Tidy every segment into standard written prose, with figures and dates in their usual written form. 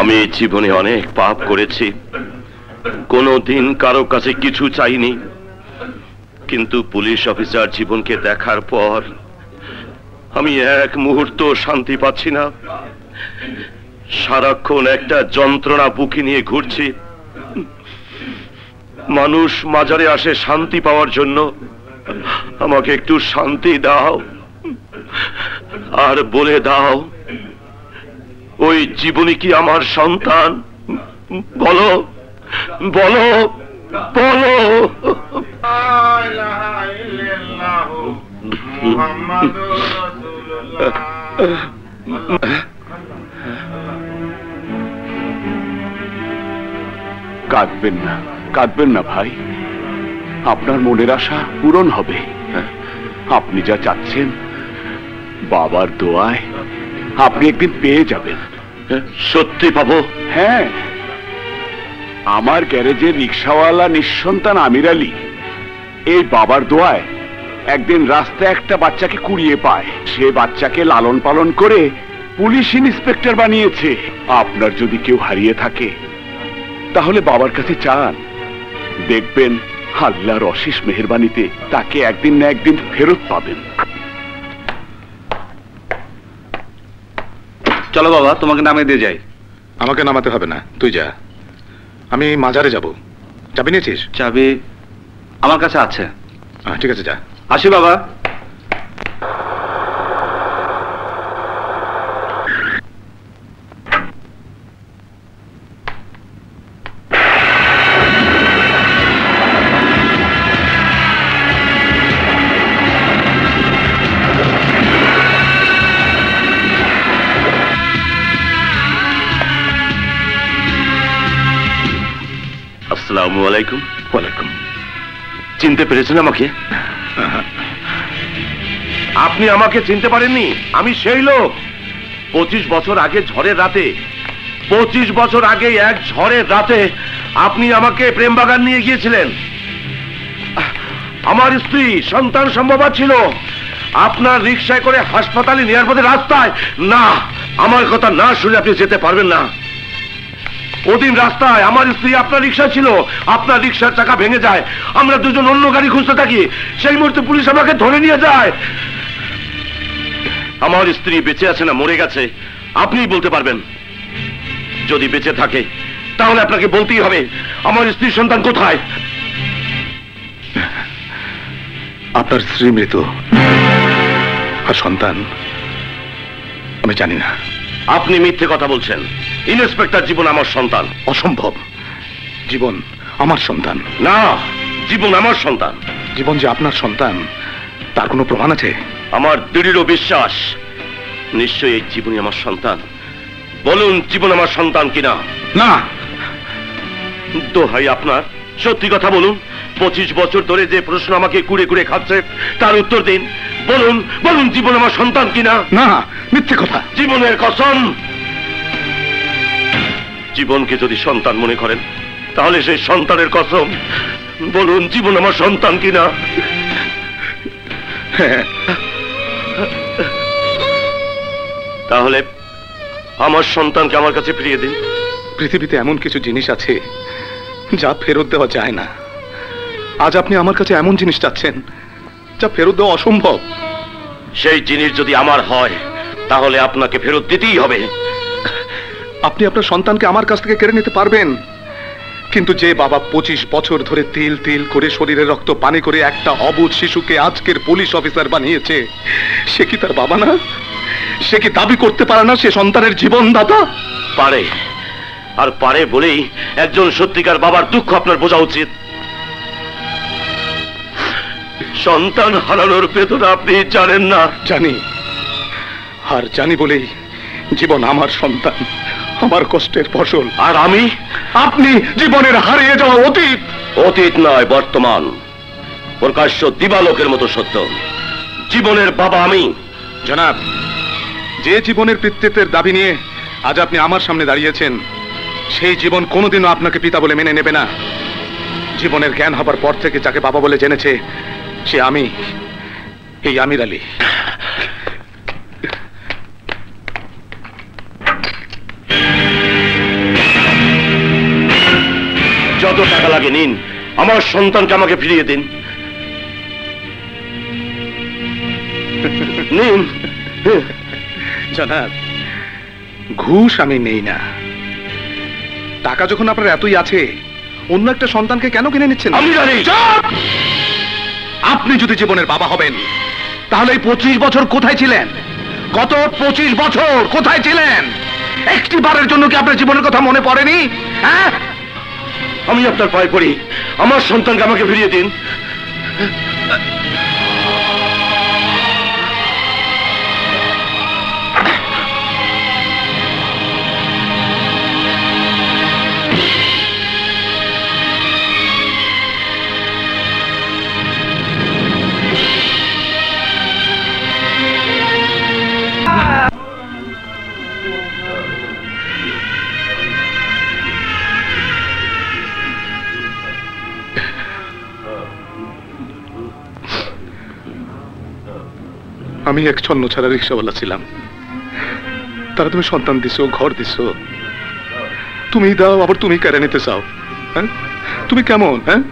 আমি জীবনে অনেক পাপ করেছি, কোনোদিন কারো কাছে কিছু চাইনি, কিন্তু পুলিশ অফিসার জীবনকে দেখার পর আমি এক মুহূর্ত শান্তি পাচ্ছি না। সারাক্ষণ একটা যন্ত্রণা বুকে নিয়ে ঘুরছি। মানুষ মাজারে আসে শান্তি পাওয়ার জন্য, আমাকে একটু শান্তি দাও আর বলে দাও ওই জীবনী কি আমার সন্তান? বলো বলো বলো। কাঁদবেন না, কাঁদবেন না ভাই, আপনার মনের আশা পূরণ হবে। আপনি যা চাচ্ছেন বাবার দোয়ায় আপনি একদিন পেয়ে যাবেন। সত্যি পাবো? হ্যাঁ, আমার গ্যারেজের রিক্সাওয়ালা নিঃসন্তান আমির আলী এই বাবার দোয়ায় একদিন রাস্তায় একটা বাচ্চাকে কুড়িয়ে পায়। সে বাচ্চাকে লালন পালন করে পুলিশ ইন্সপেক্টর বানিয়েছে। আপনার যদি কেউ হারিয়ে থাকে তাহলে বাবার কাছে চান, দেখবেন আল্লাহর অশেষ মেহেরবানিতে তাকে একদিন না একদিন ফেরত পাবেন। চলো বাবা, তোমাকে নামিয়ে দিয়ে যাই। আমাকে নামাতে হবে না, তুই যা, আমি মাজারে যাব। চাবি নিয়েছিস? চাবি আমার কাছে আছে। ঠিক আছে, যা। আসি বাবা। আসসালামু আলাইকুম। ওয়ালাইকুম। চিনতে পেরেছেন আমাকে? আপনি আমাকে চিনতে পারেননি? আমি সেই লোক 25 বছর আগে ঝড়ের রাতে, 25 বছর আগে এক ঝড়ের রাতে আপনি আমাকে প্রেমবাগান নিয়ে গিয়েছিলেন। আমার স্ত্রী সন্তান সম্ভবা ছিল। আপনার রিকশায় করে হাসপাতালে নেওয়ার পথে রাস্তায়, না, আমার কথা না শুনে আপনি যেতে পারবেন না। ওদিন রাস্তায় আমার স্ত্রী আপনার রিকশা ছিল, আপনার রিকশার চাকা ভেঙে যায়, আমরা দুজন অন্য গাড়ি খুঁজতে থাকি। সেই মুহূর্তে পুলিশ আমাকে ধরে নিয়ে যায়। আমার স্ত্রী বেঁচে আছে না মরে গেছে আপনিই বলতে পারবেন। যদি বেঁচে থাকে তাহলে আপনাকে বলতেই হবে আমার স্ত্রীর সন্তান কোথায়। আপনার স্ত্রী মৃত, আর সন্তান আমি জানি না। আপনি মিথ্যে কথা বলছেন। ইন্সপেক্টর জীবন আমার সন্তান। অসম্ভব, জীবন আমার সন্তান না, জীবন আমার সন্তান। জীবন যে আপনার সন্তান তার কোনো প্রমাণ আছে? আমার দৃঢ় বিশ্বাস নিশ্চয়ই এই জীবনই আমার সন্তান। বলুন জীবন আমার সন্তান কিনা। না, দোহাই আপনার, সত্যি কথা বলুন। 25 বছর ধরে যে প্রশ্ন আমাকে কুড়ে কুড়ে খাচ্ছে তার উত্তর দিন। বলুন বলুন জীবন আমার সন্তান কিনা। না, মিথ্যে কথা। জীবনের কসম। জীবনকে যদি সন্তান মনে করেন তাহলে সেই সন্তানের কসম। বলুন জীবন আমার সন্তান কিনা। তাহলে আমার সন্তানকে আমার কাছে ফিরিয়ে দিন। পৃথিবীতে এমন কিছু জিনিস আছে যা ফেরত দেওয়া যায় না। আজ আপনি আমার কাছে এমন জিনিস চাচ্ছেন যা ফেরত দেওয়া অসম্ভব। সেই জিনিস যদি আমার হয় তাহলে আপনাকে ফেরত দিতেই হবে। আপনি আপনার সন্তানকে আমার কাছ থেকে কেড়ে নিতে পারবেন, কিন্তু যে বাবা 25 বছর ধরে তিল তিল করে শরীরের রক্ত পানি করে একটা অবুঝ শিশুকে আজকের পুলিশ অফিসার বানিয়েছে, সে কি তার বাবা না? সে কি দাবি করতে পারে না সে সন্তানের জীবনদাতা? পারে, আর পারে বলেই একজন সত্যিকার বাবার দুঃখ আপনার বোঝা উচিত। সন্তান হারানোর বেদনা আপনি জানেন না। জানি, আর জানি বলেই জীবন আমার সন্তান, আমার কষ্টের ফসল। আর আমি? আপনি জীবনের হারিয়ে যাওয়া অতীত। অতীত নয়, বর্তমান, প্রকাশ্য দিবালোকের মতো সত্য। জীবনের বাবা আমি। জনাব, যে জীবনের পিতৃত্বের দাবি নিয়ে আজ আপনি আমার সামনে দাঁড়িয়েছেন, সেই জীবন কোনোদিনও আপনাকে পিতা বলে মেনে নেবে না। জীবনের জ্ঞান হবার পর থেকে যাকে বাবা বলে জেনেছে সে আমি, এই আমির আলী। যত টাকা লাগে নিন, আমার সন্তানকে আমাকে ফিরিয়ে দিন। নিন। জনাব, ঘুষ আমি নেই না। টাকা যখন আপনার এতই আছে, অন্য একটা সন্তানকে কেন কিনে নিচ্ছেন? আমি জানি। আপনি যদি জীবনের বাবা হবেন, তাহলে এই 25 বছর কোথায় ছিলেন? গত 25 বছর কোথায় ছিলেন? একটি বারের জন্য কি আপনার জীবনের কথা মনে পড়েনি? হ্যাঁ, আমি আপনার পায়ে পড়ি, আমার সন্তানকে আমাকে ফিরিয়ে দিন। আমি এক ছন্ন ছাড়া রিক্সাওয়ালা ছিলাম, তারা তুমি সন্তান দিছো, ঘর দিছো, তুমি দাও আবার তুমি কেড়ে নিতে চাও। হ্যাঁ, তুমি কেমন? হ্যাঁ,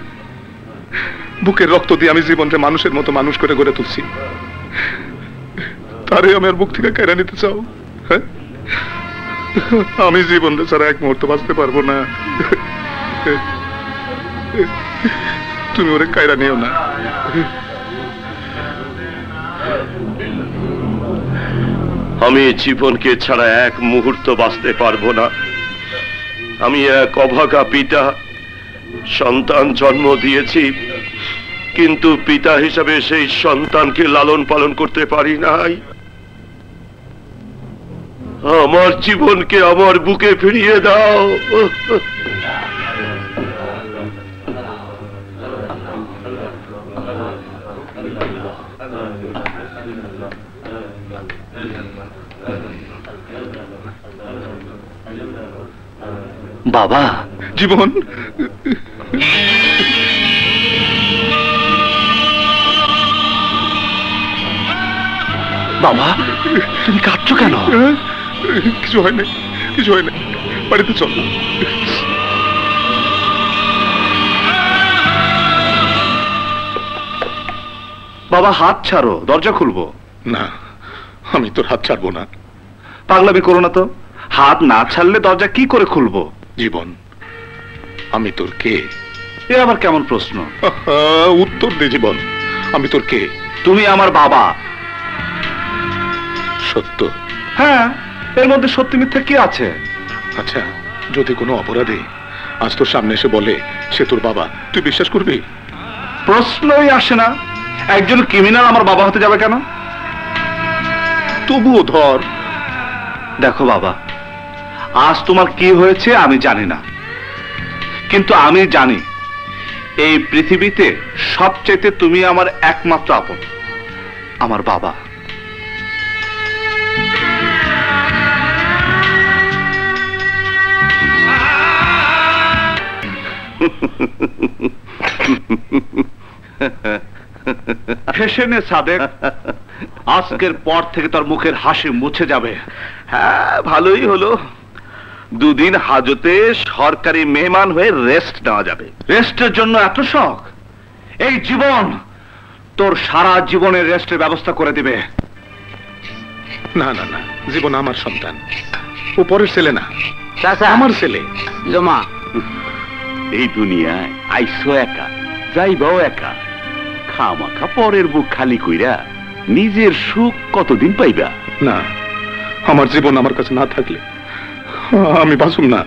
বুকের রক্ত দিয়ে আমি জীবনকে মানুষের মতো মানুষ করে গড়ে তুলছি, তারে আমি আর বুক থেকে কেড়ে নিতে চাও? হ্যাঁ, আমি জীবনটা ছাড়া এক মুহূর্ত বাঁচতে পারবো না। তুমি ওরে কায়রা নিও না। আমি জীবনকে ছাড়া এক মুহূর্ত বাঁচতে পারবো না। আমি এক অভাগা পিতা, সন্তান জন্ম দিয়েছি, কিন্তু পিতা হিসাবে সেই সন্তানকে লালন পালন করতে পারি নাই। আমার জীবনকে আমার বুকে ফিরিয়ে দাও। বাবা, জীবন, বাবা তুমি কাঁদছো কেন? কিছু হয় না, কিছু হয় না, বাড়িতে চল। বাবা হাত ছাড়ো, দরজা খুলবো। না, আমি তোর হাত ছাড়বো না। পাগলামি করো না তো, হাত না ছাড়লে দরজা কি করে খুলবো? জীবন, আমি তোর কে? এ আবার কেমন প্রশ্ন? উত্তর দে জীবন, আমি তোর কে? তুমি আমার বাবা। সত্য? হ্যাঁ, এর মধ্যে সত্যি মিথ্যা কি আছে? আচ্ছা, যদি কোনো অপরাধী আজ তোর সামনে এসে বলে সে তোর বাবা, তুই বিশ্বাস করবি? প্রশ্নই আসে না। একজন ক্রিমিনাল আমার বাবা হতে যাবে কেন? তবুও ধর। দেখো বাবা, আজ তোমার কি হয়েছে আমি জানি না, কিন্তু আমি জানি এই পৃথিবীতে সবচেয়ে তুমি আমার একমাত্র আপন, আমার বাবা। হেসে নে সাদেক, আজকের পর থেকে তোর মুখের হাসি মুছে যাবে। হ্যাঁ, ভালোই হলো, দুদিন হাজতে সরকারি মেহমান হয়ে রেস্ট নেওয়া যাবে। রেস্টের জন্য এত শখ? এই জীবন তোর সারা জীবনের রেস্টের ব্যবস্থা করে দিবে। না না না, জীবন আমার সন্তান, ও পরের ছেলে না, আমার ছেলে। জমা, এই দুনিয়ায় আইসো একা, যাইবাও একা, খামাখা পরের বুক খালি কইরা নিজের সুখ কতদিন পাইবা? না, আমার জীবন আমার কাছে না থাকলে আমি বাঁচুম না।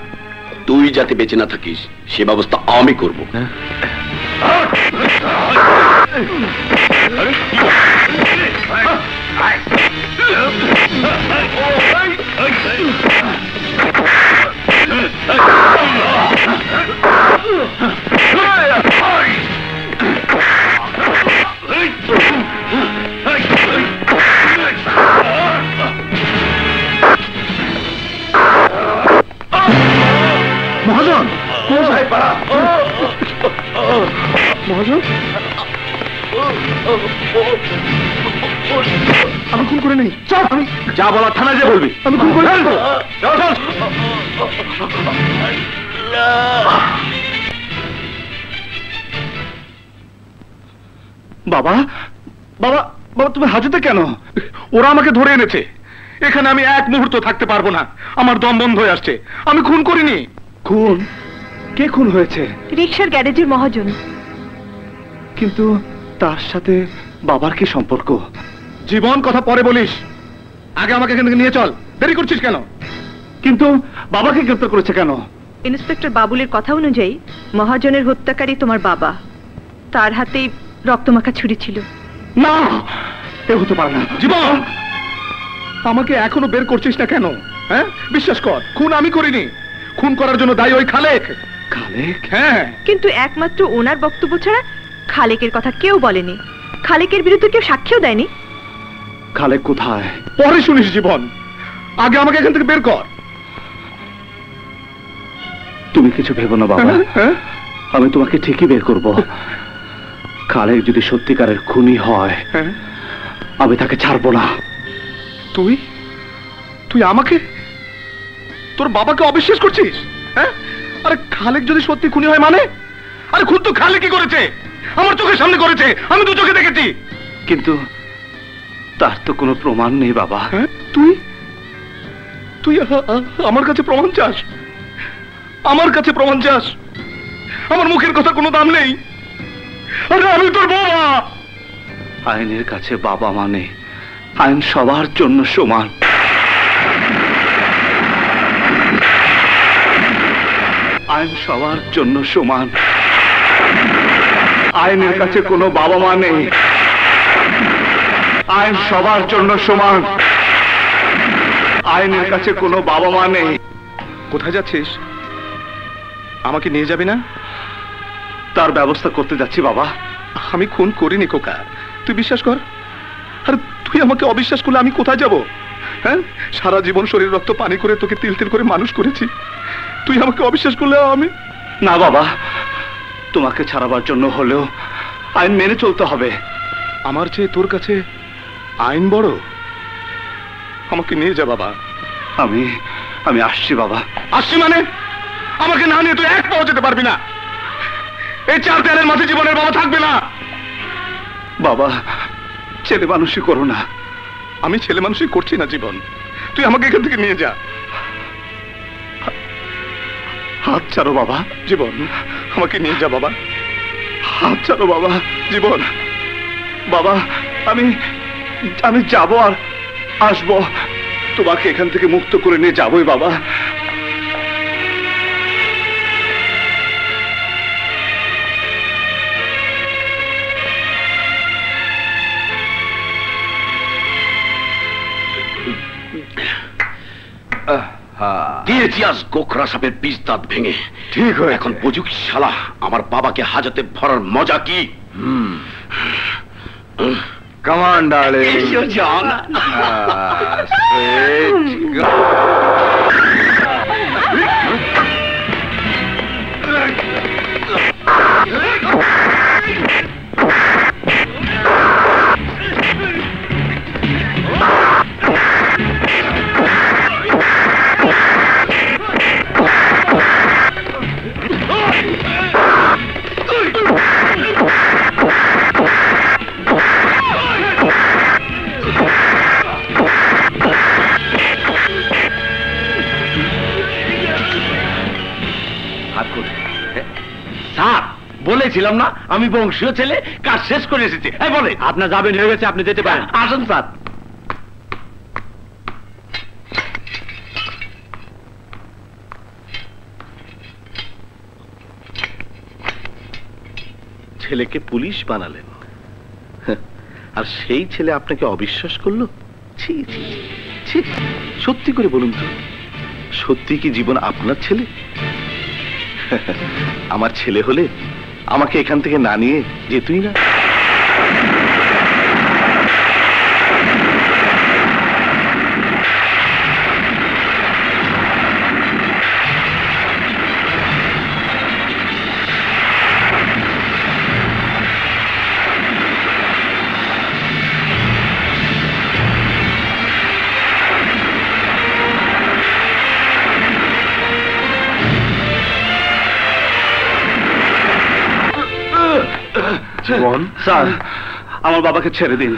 তুই যাতে বেঁচে না থাকিস সে ব্যবস্থা আমি করব। মহাজন, মহাজন, আমি খুন করে নেই। আমি যা বলা থানায় যে বলবি। আমি খুন করে বাবা বাবা বাবা তুমি হাজতে কেন? ওরা আমাকে ধরে এনেছে, এখানে আমি এক মুহূর্ত থাকতে পারবো না, আমার দম বন্ধ হয়ে আসছে। আমি খুন করিনি। খুন? কে খুন হয়েছে? রিক্সার গ্যারেজের মহাজন। কিন্তু তার সাথে বাবার কি সম্পর্ক? জীবন, কথা পরে বলিস, আগে আমাকে এখান থেকে নিয়ে চল। দেরি করছিস কেন? কিন্তু বাবাকে গ্রেফতার করেছে কেন? ইন্সপেক্টর বাবুলের কথা অনুযায়ী মহাজনের হত্যাকারী তোমার বাবা, তার হাতেই রক্তমাখা ছুরি ছিল। না, এ হতে পারে না। জীবন, আমাকে এখনো বের করছিস না কেন? হ্যাঁ, বিশ্বাস কর, খুন আমি করিনি। খুন করার জন্য দায়ী ওই খালেক। খালেক? হ্যাঁ। কিন্তু একমাত্র ওনার বক্তব্য ছাড়া খালেকের কথা কেউ বলেনি। খালেকের বিরুদ্ধে কেউ সাক্ষ্যও দেয়নি। খালেক কোথায়? পরে শুনিস জীবন, আগে আমাকে এখান থেকে বের কর। তুমি কিছু ভেবো না বাবা, আমি তোমাকে ঠিকই বের করব। খালেক যদি সত্যিকারের খুনি হয়, আমি তাকে ছাড়বো না। তুই তুই আমাকে, তোর বাবাকে অবিশ্বাস করছিস? হ্যাঁ, আরে খালেক যদি সত্যি খুনি হয় মানে? আরে খুন তো খালেকই করেছে, আমার চোখের সামনে করেছে, আমি দু চোখে দেখেছি। কিন্তু তার তো কোনো প্রমাণ নেই বাবা। তুই তুই আমার কাছে প্রমাণ চাস? আমার কাছে প্রমাণ চাস? আমার মুখের কথা কোনো দাম নেই। আরে আমি তোর বাবা। আইনের কাছে বাবা মানে আইন সবার জন্য সমান। আইন সবার জন্য সমান। আইনের কাছে কোনো বাবা মা নেই, আইন সবার জন্য সমান। আইনের কাছে কোনো বাবা মা নেই। কোথায় যাচ্ছিস? আমাকে নিয়ে যাবি না? তার ব্যবস্থা করতে যাচ্ছি বাবা। আমি খুন করিনি খোকা, তুই বিশ্বাস কর। আরে তুই আমাকে অবিশ্বাস করলে আমি কোথায় যাব? হ্যাঁ, সারা জীবন শরীর রক্ত পানি করে তোকে তিল তিল করে মানুষ করেছি, তুই আমাকে অবিশ্বাস করলে আমি... না বাবা, তোমাকে ছাড়াবার জন্য হলেও আইন মেনে চলতে হবে। আমার চেয়ে তোর কাছে আইন বড়? আমাকে নিয়ে যা বাবা। আমি আসছি বাবা। আসছি মানে? আমাকে না নিয়ে তুই এক পাও যেতে পারবি না। এই চার দেয়ালের মাঝে জীবনের বাবা থাকবে না। বাবা, ছেলে মানুষই করো না। আমি ছেলে মানুষই করছি না জীবন, তুই আমাকে এখান থেকে নিয়ে যা। হাত ছাড়ো বাবা। জীবন, আমাকে নিয়ে যা বাবা। হাত ছাড়ো বাবা। জীবন। বাবা, আমি যাব আর আসবো, তোমাকে এখান থেকে মুক্ত করে নিয়ে যাবই বাবা। দিয়েছি আজ গোখরা সাপের বীজ দাঁত ভেঙে। ঠিক হয়েছে। এখন বুঝুক শালা আমার বাবাকে হাজতে ভরার মজা কি। কমান ডার্লিং। এসো জান। বলেছিলাম না আমি বংশীয় ছেলে, কাজ শেষ করে এসেছি। বলে আপনার যাবেন হয়ে গেছে, আপনি যেতে পারেন। আসুন স্যার। ছেলেকে পুলিশ বানালেন, আর সেই ছেলে আপনাকে অবিশ্বাস করলো। ছি ছি ছি, সত্যি করে বলুন তো, সত্যি কি জীবন আপনার ছেলে? আমার ছেলে হলে আমাকে এখান থেকে না নিয়ে যেতুই না। জীবন, স্যার, আমার বাবাকে ছেড়ে দিন।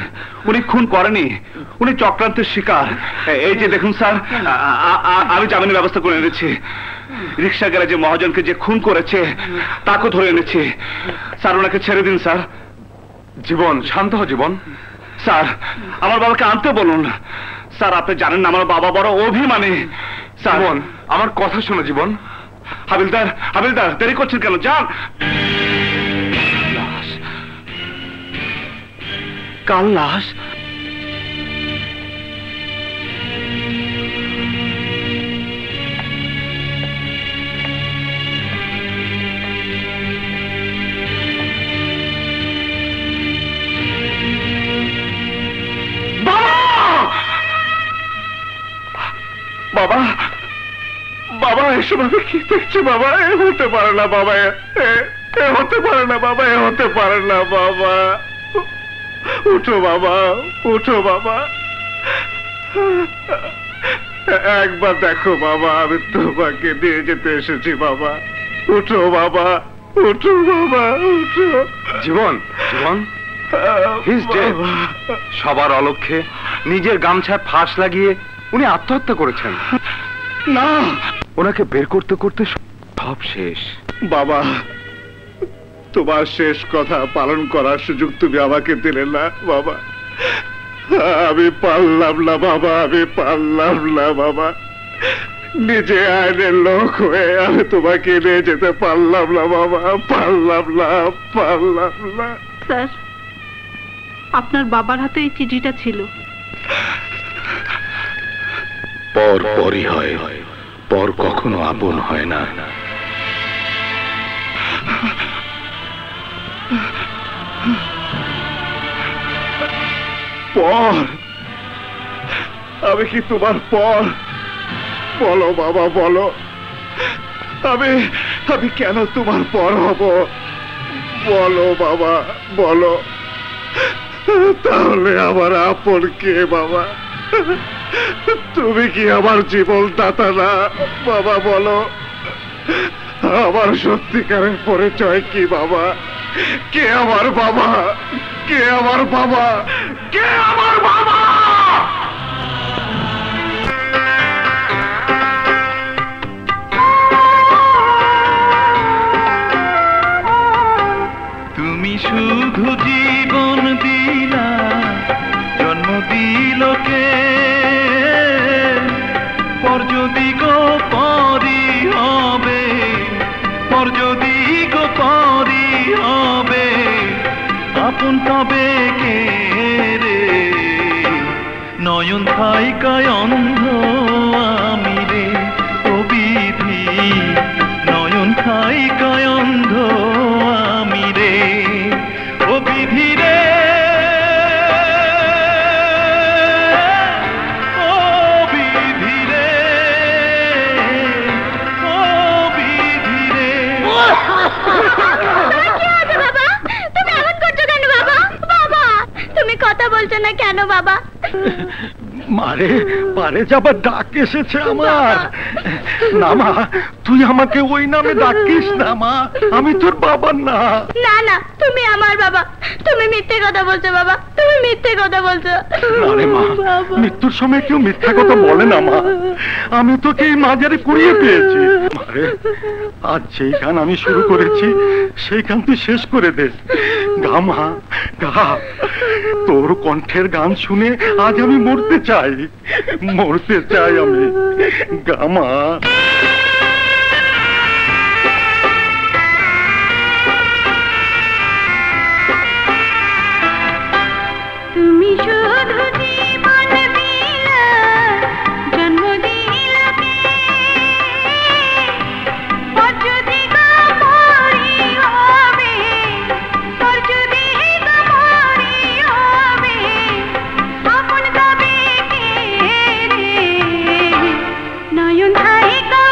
উনি খুন করেনি, উনি চক্রান্তের শিকার। এই যে দেখুন স্যার, আমি জামিনের ব্যবস্থা করে এনেছি। রিক্সা গ্যারেজে মহাজনকে যে খুন করেছে তাকে ধরে এনেছি। স্যার ওনাকে ছেড়ে দিন স্যার। জীবন, শান্ত হ জীবন। স্যার আমার বাবাকে আনতে বলুন। স্যার আপনি জানেন না আমার বাবা বড় অভিমানী। স্যার আমার কথা শোনো জীবন। হাবিলদার, হাবিলদার দেরি করছেন কেন? যান। লাশ, কাল লাশ। বাবা, বাবা এসব আমি কি দেখছি বাবা? এ হতে পারে না বাবা, এ হতে পারে না বাবা, এ হতে পারে না বাবা। উঠো বাবা, উঠো বাবা, একবার দেখো বাবা, আমি তোমাকে নিয়ে যেতে এসেছি বাবা। উঠো বাবা, উঠো বাবা, উঠো। জীবন, জীবন, সবার অলক্ষ্যে নিজের গামছায় ফাঁস লাগিয়ে উনি আত্মহত্যা করেছেন। না, ওনাকে বের করতে করতে সব শেষ। বাবা তোমার শেষ কথা পালন করার সুযোগ তুমি আমাকে দিলে না বাবা। আমি পারলাম না বাবা, আমি পারলাম না বাবা। নিজে আইনের লোক হয়ে আমি তোমাকে নিয়ে যেতে পারলাম না বাবা, পারলাম না, পারলাম না। স্যার, আপনার বাবার হাতে এই চিঠিটা ছিল। পর পরই হয়, পর কখনো আপন হয় না। পর? আমি কি তোমার পর? বলো বাবা, বলো, আমি কেন তোমার পর হব? বলো বাবা, বলো। তাহলে আমার আপন কে বাবা? তুমি কি আমার জীবন দাতা না বাবা? বলো, আমার সত্যিকারের পরিচয় কি বাবা? কে আমার বাবা? কে আমার বাবা? কে আমার বাবা? তুমি শুধু জীবন দিলা, জন্ম দিল কে? পর যদি গো পরি হবে, পর যদি গো পরি হবে, আপন তবে কে রে? নয়ন থাইকায় অন্ধ আমি রে, ও বিধি নয়ন থাইকায় অন্ধ আমি রে, ও বিধি রে, ও বিধি রে, ও বিধি রে। তুমি এমন করছো কেন বাবা? বাবা তুমি কথা বলছো না কেন বাবা? মারে, পারে যাবার ডাক এসেছে আমার। না মা, তুই আমাকে ওই নামে ডাকিস না মা, আমি তোর বাবা না। না না, তুমি আমার বাবা। তুমি মিথ্যে কথা বলছো বাবা, তুমি মিথ্যে কথা বলছো। আরে মা, মৃত্যুর সময় কেউ মিথ্যা কথা বলে না মা। আমি তোকে এই মাঝারে কুড়িয়ে পেয়েছি। মারে, আজ যেই গান আমি শুরু করেছি সেই গান তুই শেষ করে দে। গা মা, গা। তোর কণ্ঠের গান শুনে আজ আমি মরতে চাই, মরতে চাই আমি। গা মা। তুমি শুধু জীবন দিলা, জন্ম দিলা কে? পর যদি গো পরি হবে, পর যদি গো পরি হবে, আপন তবে কে রে? নয়ন থাইকা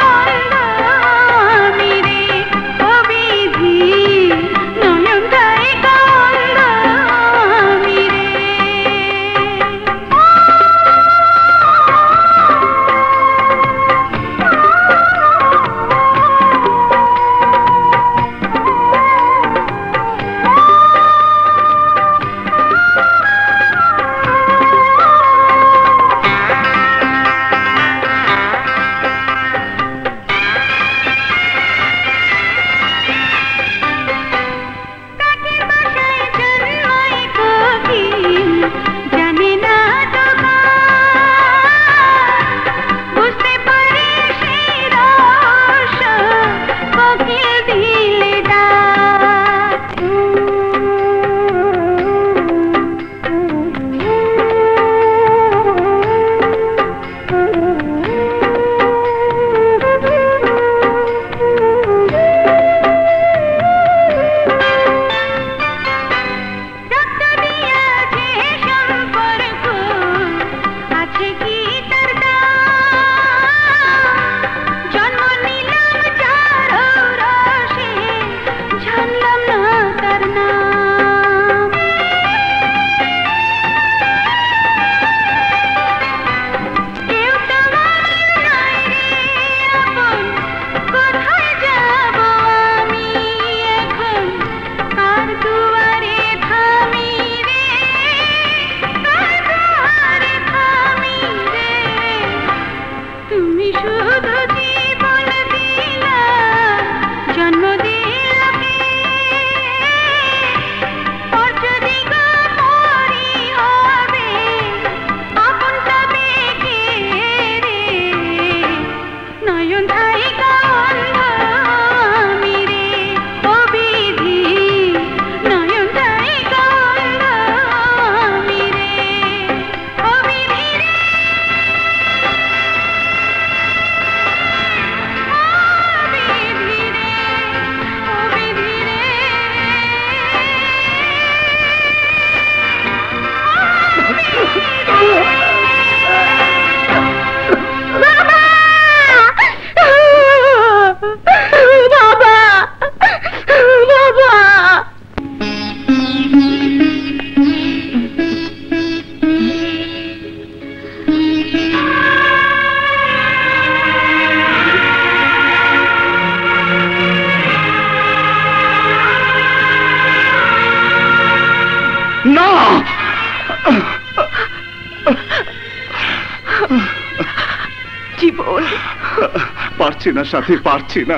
পারছি না সাথী, পারছি না।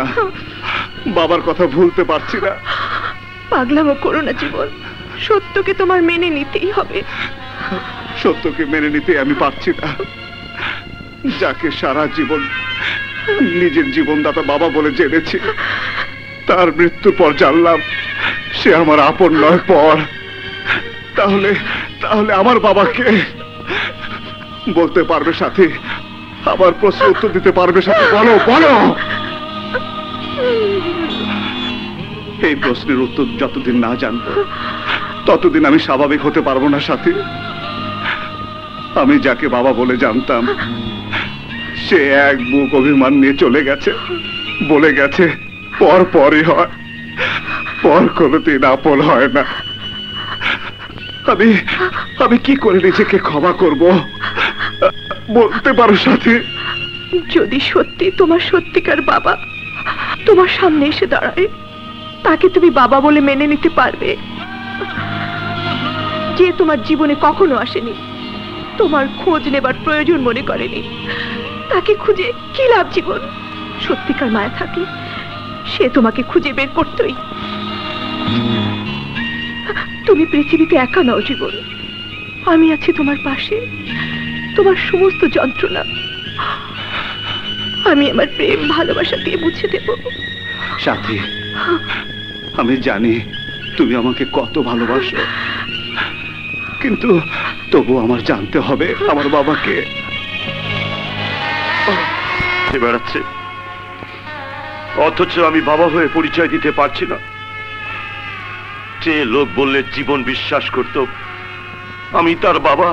বাবার কথা ভুলতে পারছি না। পাগলামো করো না জীবন, সত্যকে তোমার মেনে নিতেই হবে। সত্যকে মেনে নিতে আমি পারছি না। যাকে সারা জীবন নিজের জীবনদাতা বাবা বলে জেনেছি, তার মৃত্যুর পর জানলাম সে আমার আপন নয়, পর। তাহলে তাহলে আমার বাবাকে বলতে পারবে সাথী? আমার প্রশ্ন উত্তর দিতে পারবে সাথী? বলো বলো। এই প্রশ্নের উত্তর যতদিন না জানবো ততদিন আমি স্বাভাবিক হতে পারবো না সাথী। আমি যাকে বাবা বলে জানতাম সে এক বুক অভিমান নিয়ে চলে গেছে, বলে গেছে পর পরই হয়, পর কোনোদিন আপন হয় না। আমি আমি কি করে নিজেকে ক্ষমা করব বলতে পারো সাথী? যদি সত্যি তোমার সত্যিকার বাবা তোমার সামনে এসে দাঁড়ায়, তাকে তুমি বাবা বলে মেনে নিতে পারবে? যে তোমার জীবনে কখনো আসেনি, তোমার খোঁজ নেবার প্রয়োজন মনে করেনি, তাকে খুঁজে কি লাভ জীবন? সত্যিকার মায়া থাকলে সে তোমাকে খুঁজে বের করতই। তুমি পৃথিবীতে একা নও জীবন, আমি আছি তোমার পাশে। তোমার সমস্ত যন্ত্রণা আমি আমার প্রেম ভালোবাসা দিয়ে মুছে দেব। সাথী, আমি জানি তুমি আমাকে কত ভালোবাসো, কিন্তু তবু আমার জানতে হবে আমার বাবাকে। বেড়াচ্ছে, অথচ আমি বাবা হয়ে পরিচয় দিতে পারছি না। যে লোক বললে জীবন বিশ্বাস করত আমি তার বাবা,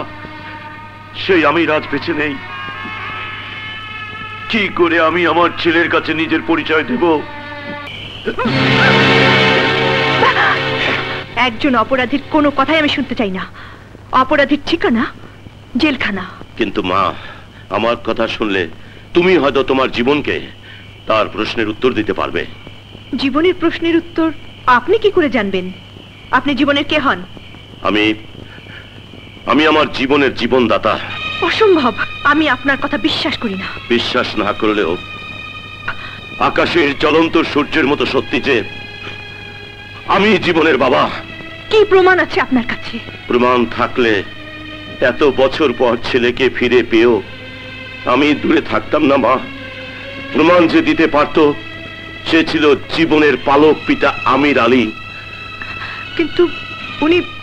সেই আমি রাজ বেঁচে নেই। কি করে আমি আমার ছেলের কাছে নিজের পরিচয় দেব? একজন অপরাধীর কোনো কথাই আমি শুনতে চাই না। অপরাধীর ঠিকানা জেলখানা। কিন্তু মা, আমার কথা শুনলে তুমি হয়তো তোমার জীবনকে তার প্রশ্নের উত্তর দিতে পারবে। জীবনের প্রশ্নের উত্তর আপনি কি করে জানবেন? আপনি জীবনের কে হন? আমি আমার জীবনের জীবনদাতা। অসম্ভব, আমি আপনার কথা বিশ্বাস করি না। বিশ্বাস না করলেও আকাশের জ্বলন্ত সূর্যের মতো সত্যি যে আমি জীবনের বাবা। কি প্রমাণ আছে আপনার কাছে? প্রমাণ থাকলে এত বছর পর ছেলেকে ফিরে পেয়েও আমি দূরে থাকতাম না মা। প্রমাণ যে দিতে পারত সে ছিল জীবনের পালক পিতা আমির আলী। কিন্তু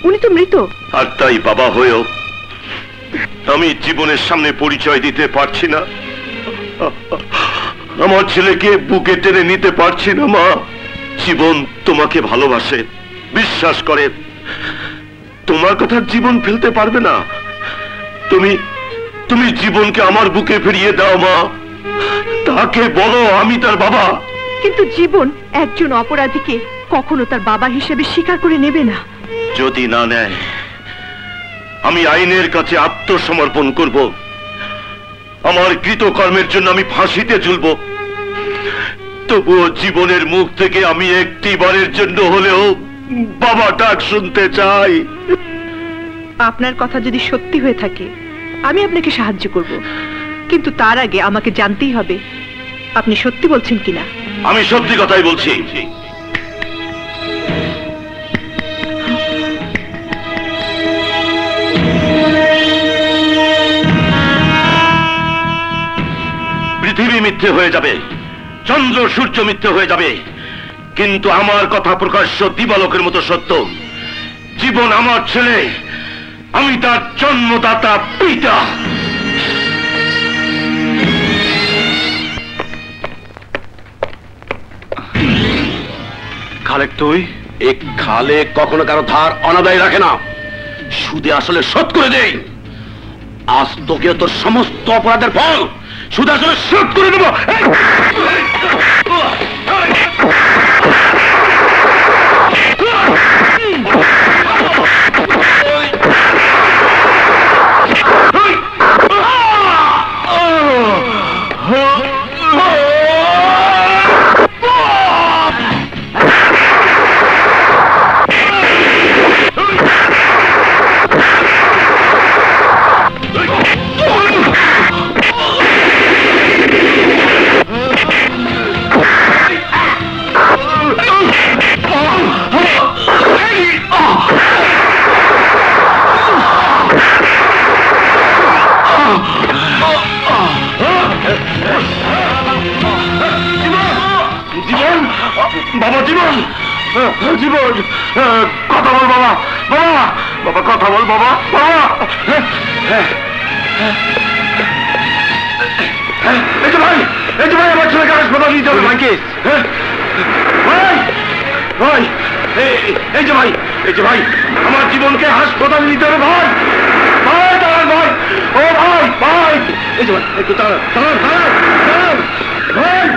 উনি তো মৃত। আর তাই বাবা হয়েও আমি জীবনের সামনে পরিচয় দিতে পারছি না। আমার ছেলেকে বুকে টেনে নিতে পারছি না মা। জীবন তোমাকে ভালোবাসে, বিশ্বাস করে। তোমার কথা জীবন ফেলতে পারবে না। তুমি জীবনকে আমার বুকে ফিরিয়ে দাও মা। তাকে বলো আমি তার বাবা। কিন্তু জীবন একজন অপরাধীকে কখনো তার বাবা হিসেবে স্বীকার করে নেবে না। যদি না নেয়, আমি আইনের কাছে আত্মসমর্পণ করব। আমার কৃতকর্মের জন্য আমি ফাঁসিতে ঝুলব। তবুও জীবনের মুখ থেকে আমি একটি বারের জন্য হলেও বাবা ডাক শুনতে চাই। আপনার কথা যদি সত্যি হয়ে থাকে আমি আপনাকে সাহায্য করব, কিন্তু তার আগে আমাকে জানতেই হবে আপনি সত্যি বলছেন কিনা। আমি সত্যি কথাই বলছি। পৃথিবী মিথ্যে হয়ে যাবে, চন্দ্র সূর্য মিথ্যে হয়ে যাবে, কিন্তু আমার কথা প্রকাশ্য দিবালোকের মতো সত্য। জীবন আমার ছেলে, আমি তার জন্মদাতা পিতা। খালেক তুই? এই খালেক কখনো কারো ধার অনাদায় রাখে না, সুদে আসলে শোধ করে দেয়। আজ তোকে তোর সমস্ত অপরাধের ফল সুদে আসলে শোধ করে দেবো। জীবন, বাবা জীবন, জীবন, কথা বল বাবা, বাবা, বাবা কথা বল বাবা, বাবা। এই যে ভাই, এই যে ভাই, আমার ছেলেকে হাসপাতালে নিয়ে যাবে। ভাই, ভাই, এই যে ভাই, এই যে ভাই, আমার জীবনকে হাসপাতালে নিতে হবে ভাই। ভাই দাঁড়ান ভাই, ও ভাই, ভাই, এই যে ভাই, একটু দাঁড়ান, দাঁড়ান, দাঁড়ান, দাঁড়ান, ভাই,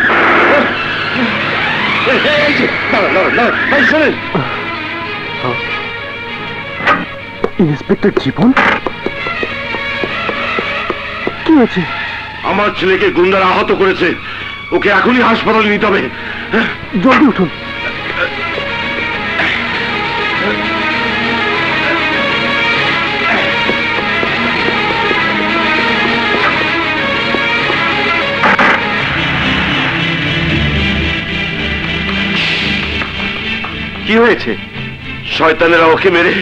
এই যে দাঁড়ান, দাঁড়ান, দাঁড়ান, ভাই শোনেন। ইন্সপেক্টর জীবন, কি হয়েছে? আমার ছেলেকে গুন্ডারা আহত করেছে, ওকে এখনই হাসপাতালে নিতে হবে। জলদি উঠুন। কি হয়েছে? শয়তানেরা ওকে মেরে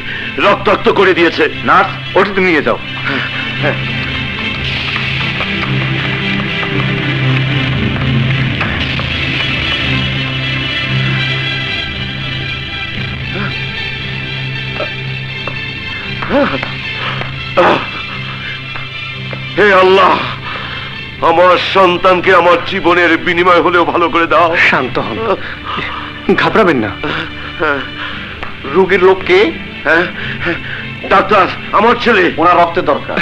রক্তাক্ত করে দিয়েছে। নার্স, ওটিতে নিয়ে যাও। হে আল্লাহ, আমার সন্তানকে আমার জীবনের বিনিময় হলেও ভালো করে দাও। শান্ত হন, ঘাবড়াবেন না। রোগীর লোক কে? ডাক্তার, আমার ছেলে। ওনার রক্তের দরকার।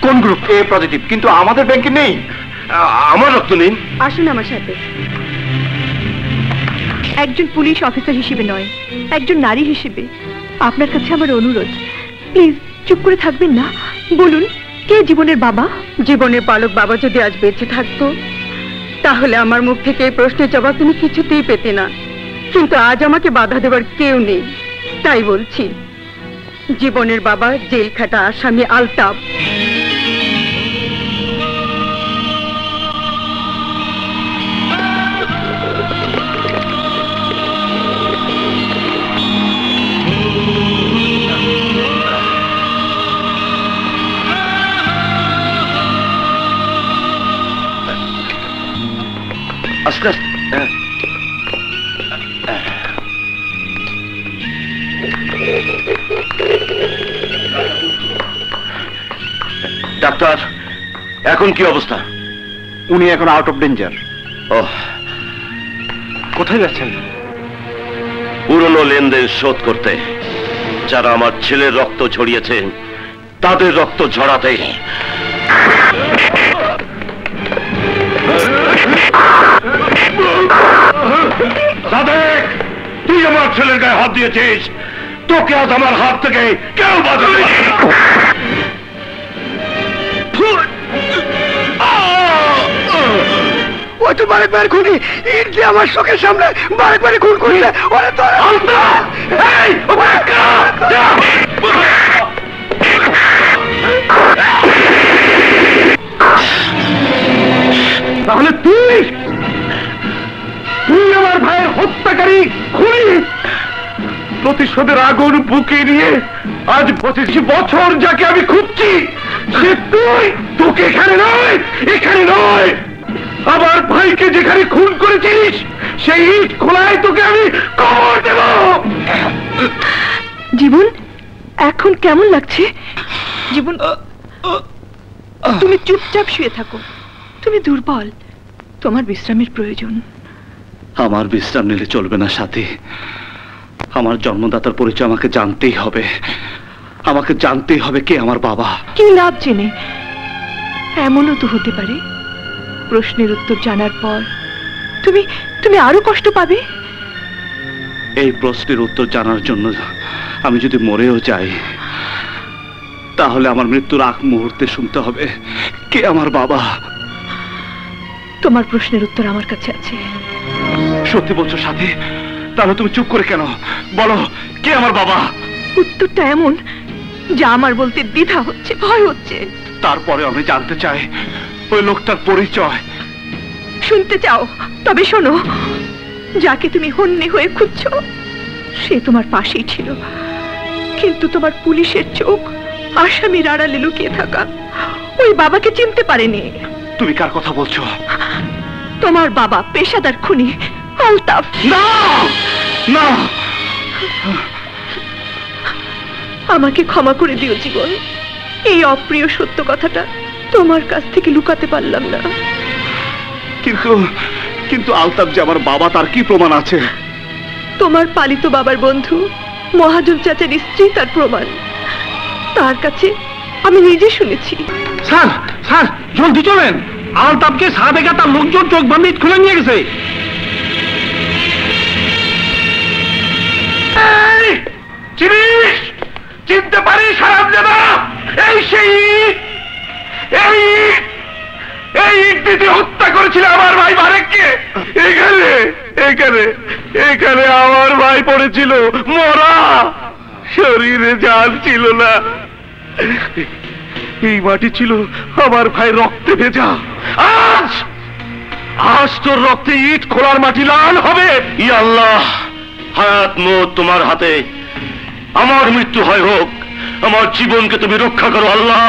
কোন গ্রুপ? এ পজিটিভ, কিন্তু আমাদের ব্যাংকে নেই। আমার রক্ত নিন। আসুন আমার সাথে। একজন পুলিশ অফিসার হিসেবে নয়, একজন নারী হিসেবে আপনার কাছে আমার অনুরোধ, প্লিজ চুপ করে থাকবেন না। বলুন, কে জীবনের বাবা? জীবনের পালক বাবা যদি আজ বেঁচে থাকতো, তাহলে আমার মুখ থেকে এই প্রশ্নের জবাব তুমি কিছুতেই পেতে না। কিন্তু আজ আমাকে বাধা দেবার কেউ নেই, তাই বলছি, জীবনের বাবা জেল খাটা আসামি আলতাফ। আস্তে আস্তে। ডাক্তার, এখন কি অবস্থা? উনি এখন আউট অফ ডেঞ্জার। কোথায় যাচ্ছেন? পুরনো লেনদেন শোধ করতে। যারা আমার ছেলের রক্ত ঝরিয়েছে তাদের রক্ত ঝরাতে। সাদেক, তুই আমার ছেলের গায়ে হাত দিয়েছিস, তোকে আজ আমার হাত থেকে কেউ বাঁচাতে পারবে না। ওই তো বারেকবার খুনি, ইট দিয়ে আমার চোখের সামনে বারেকবার খুন করছে। ওরে তোর তাহলে তুই আমার ভাইয়ের হত্যাকারী, খুনি। প্রতিশোধের আগুন বুকে নিয়ে আজ 25 বছর যাকে আমি খুঁজছি, সে তুই। তোকে এখানে নয়, এখানে নয়, আমার ভাইকে যেখানে খুন করেছিস সেই ইট খোলায় তোকে আমি কবর দেব। জীবন, এখন কেমন লাগছে? জীবন, তুমি চুপচাপ শুয়ে থাকো, তুমি দুর্বল, তোমার বিশ্রামের প্রয়োজন। আমার বিশ্রাম নিলে চলবে না সাথী। আমার জন্মদাতার পরিচয় আমাকে জানতেই হবে। আমাকে জানতেই হবে কে আমার বাবা। কি লাভ জেনে? এমনও তো হতে পারে প্রশ্নের উত্তর জানার পর তুমি তুমি আরো কষ্ট পাবে। এই প্রশ্নের উত্তর জানার জন্য আমি যদি মরেও যাই, তাহলে আমার মৃত্যুর আগ মুহূর্তে শুনতে হবে কে আমার বাবা। তোমার প্রশ্নের উত্তর আমার কাছে আছে। সত্যি বলছো সাথী? তাহলে তুমি চুপ করে কেন? বলো, কে আমার বাবা? উত্তরটা এমন যা আমার বলতে দ্বিধা হচ্ছে, ভয় হচ্ছে। তারপরে আমি জানতে চাই ওই লোকটার পরিচয়। শুনতে চাও? তবে শোনো, যাকে তুমি হন্যে হয়ে খুঁজছো সে তোমার পাশেই ছিল, কিন্তু তোমার পুলিশের চোখ আসামির আড়ালে লুকিয়ে থাকা। ওই বাবাকে চিনতে পারেনি। তুমি কার কথা বলছো? তোমার বাবা পেশাদার খুনি আলতাফ। না না, আমাকে ক্ষমা করে দিও জীবন, এই অপ্রিয় সত্য কথাটা তোমার কাছ থেকে লুকাতে পারলাম না। কিন্তু কিন্তু আলতাফ যে আমার বাবা, তার কি প্রমাণ আছে? তোমার পালিত বাবার বন্ধু মহাজন চাচার স্ত্রী তার প্রমাণ। তার কাছে আমি নিজে শুনেছি। স্যার স্যার, জলদি চলেন, আলতাফকে সাদেকা তার লোকজন চোখ বান্ধি খুলে নিয়ে গেছে। চিনিস, চিনতে পারিস হারামজাদা? এই সেই এই এই ইট হত্যা করেছিল আমার ভাই মারেককে। এখানে এখানে এখানে আমার ভাই পড়েছিল মরা, শরীরে জান ছিল না। এই মাটি ছিল আমার ভাই রক্তে ভেজা। আজ আজ তোর রক্তে ইট খোলার মাটি লাল হবে। ই আল্লাহ, হায়াত মত তোমার হাতে, আমার মৃত্যু হয় হোক, আমার জীবনকে তুমি রক্ষা করো আল্লাহ।